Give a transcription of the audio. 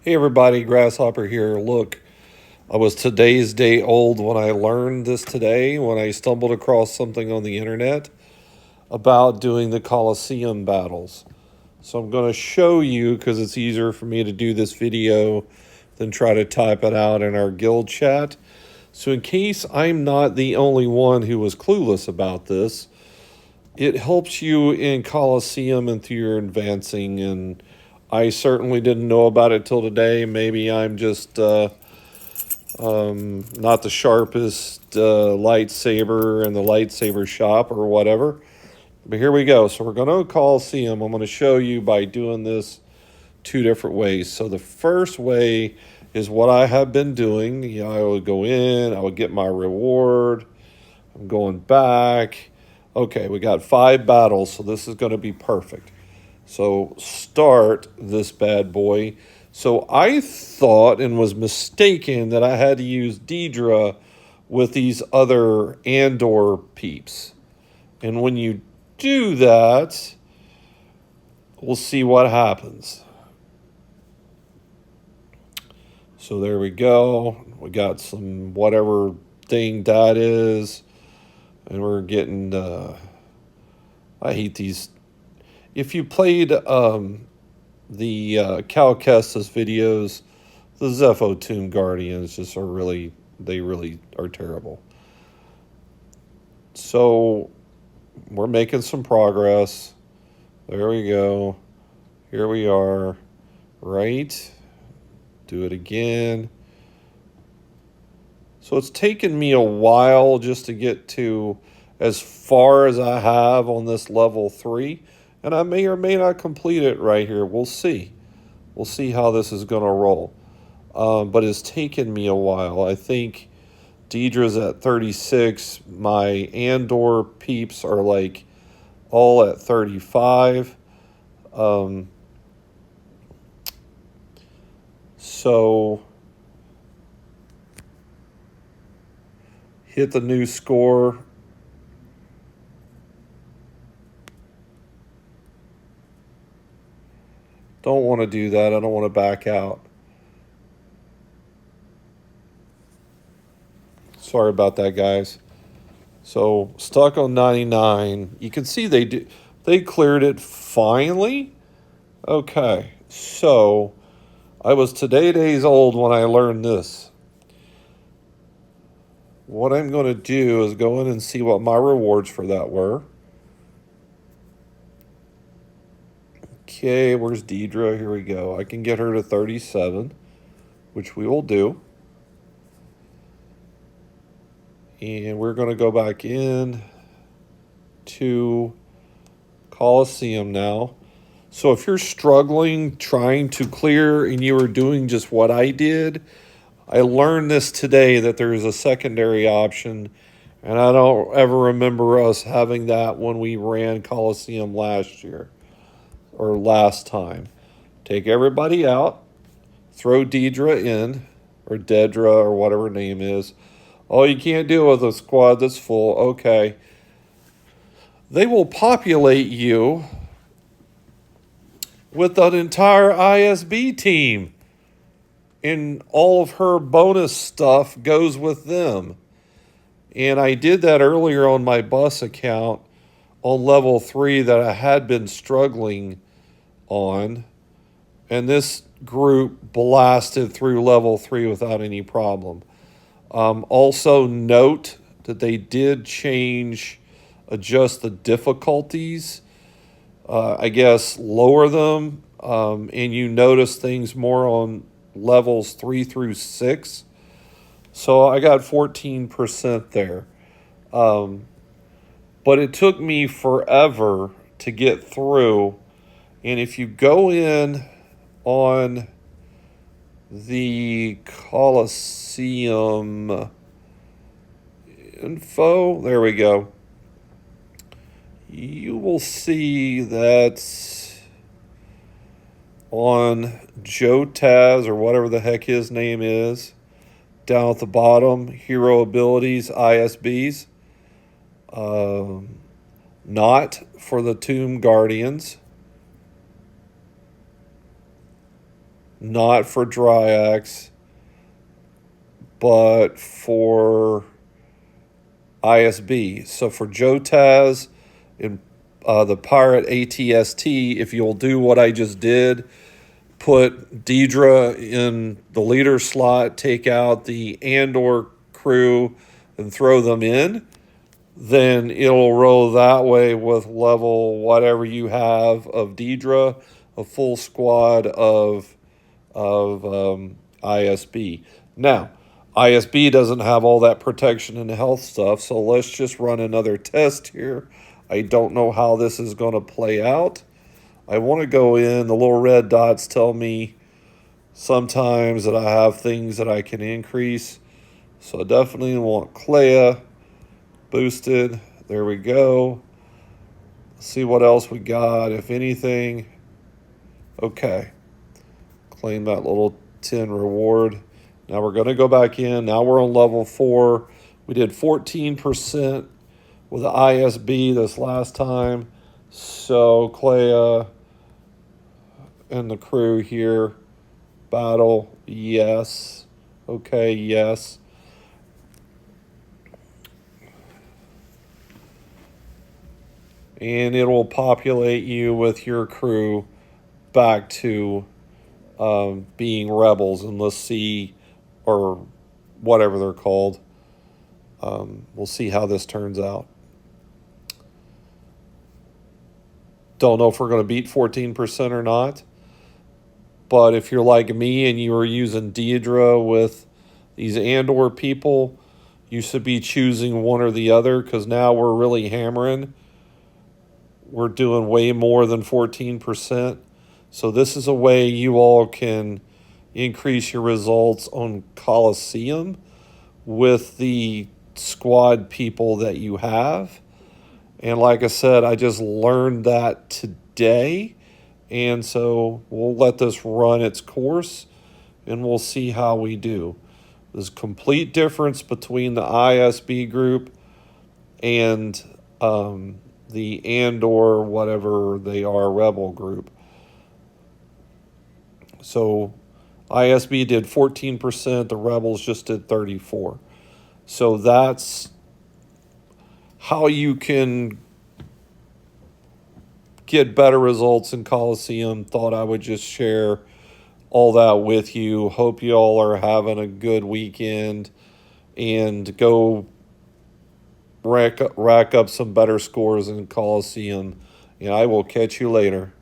Hey everybody, Grasshopper here. Look, I was today's day old when I learned this today, when I stumbled across something on the internet about doing the coliseum battles. So I'm going to show you because it's easier for me to do this video than try to type it out in our guild chat. So in case I'm not the only one who was clueless about this, it helps you in Coliseum and through your advancing. And I certainly didn't know about it till today. Maybe I'm just not the sharpest lightsaber in the lightsaber shop or whatever. But here we go. So we're going to Coliseum. I'm going to show you by doing this two different ways. So the first way is what I have been doing. I would go in, I would get my reward. I'm going back. Okay, we got 5 battles, so this is going to be perfect. So start this bad boy. So I thought and was mistaken that I had to use Deidre with these other Andor peeps. And when you do that, we'll see what happens. So there we go. We got some whatever thing that is. And we're getting, I hate these. If you played the Cal Kestis videos, the Zepho Tomb Guardians just are really, they really are terrible. So we're making some progress. There we go. Here we are. Right. Do it again. So it's taken me a while just to get to as far as I have on this level 3. And I may or may not complete it right here. We'll see. We'll see how this is going to roll. But it's taken me a while. I think Deidre's at 36. My Andor peeps are like all at 35. So hit the new score. Don't want to do that. I don't want to back out. Sorry about that, guys. So stuck on 99. You can see they cleared it finally. Okay, so I was today days old when I learned this. What I'm going to do is go in and see what my rewards for that were. Okay, where's Deidre? Here we go. I can get her to 37, which we will do. And we're going to go back in to Coliseum now. So if you're struggling trying to clear and you are doing just what I did, I learned this today that there is a secondary option, and I don't ever remember us having that when we ran Coliseum last year or last time. Take everybody out, throw Deidre in, or Dedra, or whatever her name is. Oh, you can't deal with a squad that's full. Okay. They will populate you with an entire ISB team. And all of her bonus stuff goes with them. And I did that earlier on my bus account on level 3 that I had been struggling on. And this group blasted through level 3 without any problem. Also note that they did adjust the difficulties. I guess lower them. And you notice things more on levels 3 through 6. So I got 14% there. But it took me forever to get through. And if you go in on the Coliseum info, there we go, you will see that on Joe Taz, or whatever the heck his name is, down at the bottom, hero abilities, ISBs, not for the Tomb Guardians, not for Dryax, but for ISB. So for Jotaz and the Pirate ATST, if you'll do what I just did, put Deidre in the leader slot, take out the Andor crew, and throw them in, then it'll roll that way with level whatever you have of Deidre, a full squad of ISB. Now, ISB doesn't have all that protection and health stuff, so let's just run another test here. I don't know how this is going to play out. I want to go in. The little red dots tell me sometimes that I have things that I can increase. So I definitely want Clea boosted. There we go. Let's see what else we got, if anything. Okay. Claim that little 10 reward. Now we're going to go back in. Now we're on level 4. We did 14% with the ISB this last time. So Clea and the crew here. Battle, yes. Okay, yes. And it will populate you with your crew back to being rebels, and let's see, or whatever they're called. We'll see how this turns out. Don't know if we're going to beat 14% or not. But if you're like me and you are using Deidre with these Andor people, you should be choosing one or the other, because now we're really hammering. We're doing way more than 14%. So this is a way you all can increase your results on Coliseum with the squad people that you have. And like I said, I just learned that today. And so we'll let this run its course and we'll see how we do. There's a complete difference between the ISB group and the Andor, whatever they are, rebel group. So ISB did 14%, the rebels just did 34%. So that's how you can get better results in Coliseum. Thought I would just share all that with you. Hope you all are having a good weekend and go rack up some better scores in Coliseum. And I will catch you later.